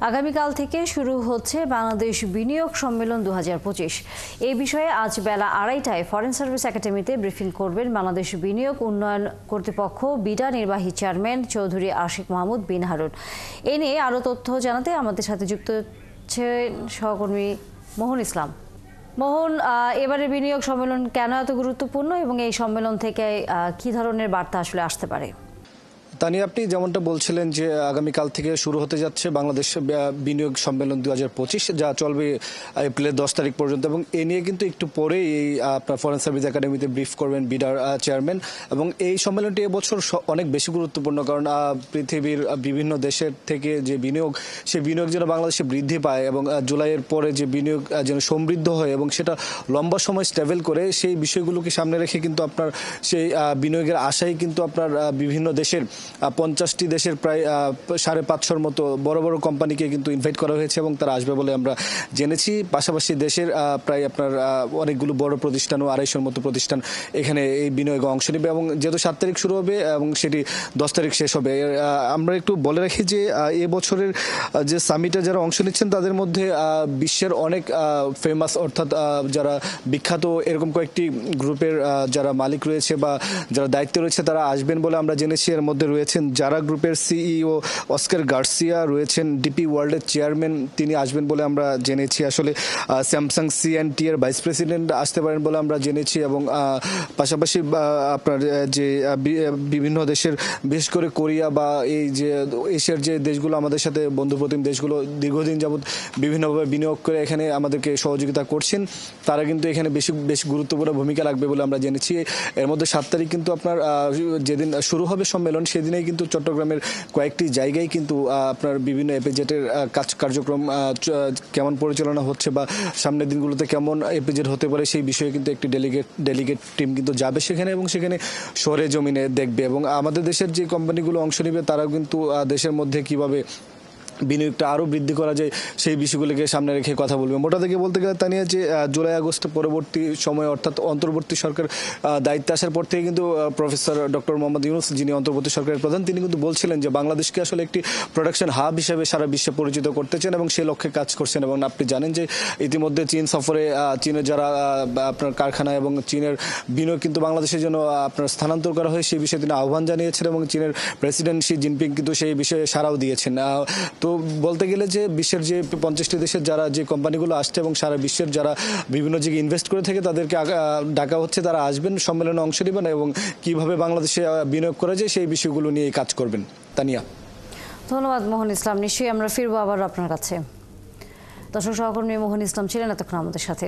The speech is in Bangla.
আগামীকাল থেকে শুরু হচ্ছে বাংলাদেশ বিনিয়োগ সম্মেলন 2025। এই বিষয়ে আজ বেলা 2:30টায় ফরেন সার্ভিস একাডেমিতে ব্রিফিং করবেন বাংলাদেশ বিনিয়োগ উন্নয়ন কর্তৃপক্ষ বিডা নির্বাহী চেয়ারম্যান চৌধুরী আশিক মাহমুদ বিন হারুন। এ নিয়ে আরও তথ্য জানাতে আমাদের সাথে যুক্ত হচ্ছেন সহকর্মী মোহন ইসলাম। মোহন, এবারের বিনিয়োগ সম্মেলন কেন এত গুরুত্বপূর্ণ এবং এই সম্মেলন থেকে কী ধরনের বার্তা আসলে আসতে পারে? তানিয়া, আপনি যেমনটা বলছিলেন যে আগামীকাল থেকে শুরু হতে যাচ্ছে বাংলাদেশ বিনিয়োগ সম্মেলন 2025, যা চলবে এপ্রিলের 10 তারিখ পর্যন্ত। এবং এ নিয়ে কিন্তু একটু পরেই এই আপনার ফরেন সার্ভিস একাডেমিতে ব্রিফ করবেন বিডার চেয়ারম্যান। এবং এই সম্মেলনটি এবছর অনেক বেশি গুরুত্বপূর্ণ, কারণ পৃথিবীর বিভিন্ন দেশের থেকে যে বিনিয়োগ, সেই বিনিয়োগ যেন বাংলাদেশে বৃদ্ধি পায় এবং জুলাইয়ের পরে যে বিনিয়োগ যেন সমৃদ্ধ হয় এবং সেটা লম্বা সময় স্টেবল করে, সেই বিষয়গুলোকে সামনে রেখে কিন্তু আপনার সেই বিনিয়োগের আশায় কিন্তু আপনার বিভিন্ন দেশের 50টি দেশের প্রায় 550-র মতো বড় বড় কোম্পানিকে কিন্তু ইনভাইট করা হয়েছে এবং তারা আসবে বলে আমরা জেনেছি। পাশাপাশি দেশের প্রায় আপনার অনেকগুলো বড় প্রতিষ্ঠান ও 250-র মতো প্রতিষ্ঠান এখানে এই বিনিয়োগে অংশ নেবে এবং যেহেতু 7 তারিখ শুরু হবে এবং সেটি 10 তারিখ শেষ হবে। আমরা একটু বলে রাখি যে এবছরের যে সামিটে যারা অংশ নিচ্ছেন তাদের মধ্যে বিশ্বের অনেক ফেমাস, অর্থাৎ যারা বিখ্যাত এরকম কয়েকটি গ্রুপের যারা মালিক রয়েছে বা যারা দায়িত্বে রয়েছে তারা আসবেন বলে আমরা জেনেছি। এর মধ্যে রয়েছেন যারা গ্রুপের সিইও অস্কার গার্সিয়া, রয়েছেন ডিপি ওয়ার্ল্ডের চেয়ারম্যান, তিনি আসবেন বলে আমরা জেনেছি। আসলে স্যামসাং সিএনটি এর ভাইস প্রেসিডেন্ট আসতে পারেন বলে আমরা জেনেছি। এবং পাশাপাশি আপনার যে বিভিন্ন দেশের, বিশেষ করে কোরিয়া বা এই যে এশিয়ার যে দেশগুলো আমাদের সাথে বন্ধুপ্রতিম দেশগুলো দীর্ঘদিন যাবৎ বিভিন্নভাবে বিনিয়োগ করে এখানে আমাদেরকে সহযোগিতা করছেন, তারা কিন্তু এখানে বেশ গুরুত্বপূর্ণ ভূমিকা রাখবে বলে আমরা জেনেছি। এর মধ্যে 7 তারিখ কিন্তু আপনার যেদিন শুরু হবে সম্মেলন, সেদিনেই কিন্তু চট্টগ্রামের কয়েকটি জায়গায় কিন্তু আপনার বিভিন্ন এপিজেটের কার্যক্রম কেমন পরিচালনা হচ্ছে বা সামনের দিনগুলোতে কেমন এপিজেট হতে পারে সেই বিষয়ে কিন্তু একটি ডেলিগেট টিম কিন্তু যাবে সেখানে এবং সেখানে শহরে জমিনে দেখবে। এবং আমাদের দেশের যে কোম্পানিগুলো অংশ নেবে তারাও কিন্তু দেশের মধ্যে কিভাবে বিনিয়োগটা আরও বৃদ্ধি করা যায় সেই বিষয়গুলিকে সামনে রেখে কথা বলবে। মোটা থেকে বলতে গেলে তানিয়া, যে জুলাই আগস্ট পরবর্তী সময় অর্থাৎ অন্তর্বর্তী সরকার দায়িত্বে আসার পর থেকে কিন্তু প্রফেসর ডক্টর মোহাম্মদ ইউনূস, যিনি অন্তর্বর্তী সরকারের প্রধান, তিনি কিন্তু বলছিলেন যে বাংলাদেশকে আসলে একটি প্রোডাকশন হাব হিসেবে সারা বিশ্বে পরিচিত করতে চান এবং সেই লক্ষ্যে কাজ করছেন। এবং আপনি জানেন যে ইতিমধ্যে চীন সফরে চীনের যারা আপনার কারখানা এবং চীনের বিনিয়োগ কিন্তু বাংলাদেশের জন্য আপনার স্থানান্তর করা হয়, সেই বিষয়ে তিনি আহ্বান জানিয়েছেন এবং চীনের প্রেসিডেন্ট শি জিনপিং কিন্তু সেই বিষয়ে সাড়াও দিয়েছেন। তো বলতে গেলে যে বিশ্বের যে 50টি দেশের যারা যে কোম্পানিগুলো আসছে এবং সারা বিশ্বের যারা বিভিন্ন জায়গায় ইনভেস্ট করে থাকে তাদেরকে ডাকা হচ্ছে, তারা আসবেন, সম্মেলনে অংশ নেবেন এবং কিভাবে বাংলাদেশে বিনিয়োগ করা যায় সেই বিষয়গুলো নিয়ে কাজ করবেন। তানিয়া, ধন্যবাদ মোহন ইসলাম। নিশ্চয়ই আমরা ফিরবো আবার আপনার কাছে। দর্শক, সহকর্মী মোহন ইসলাম ছিলেন এতক্ষণ আমাদের সাথে।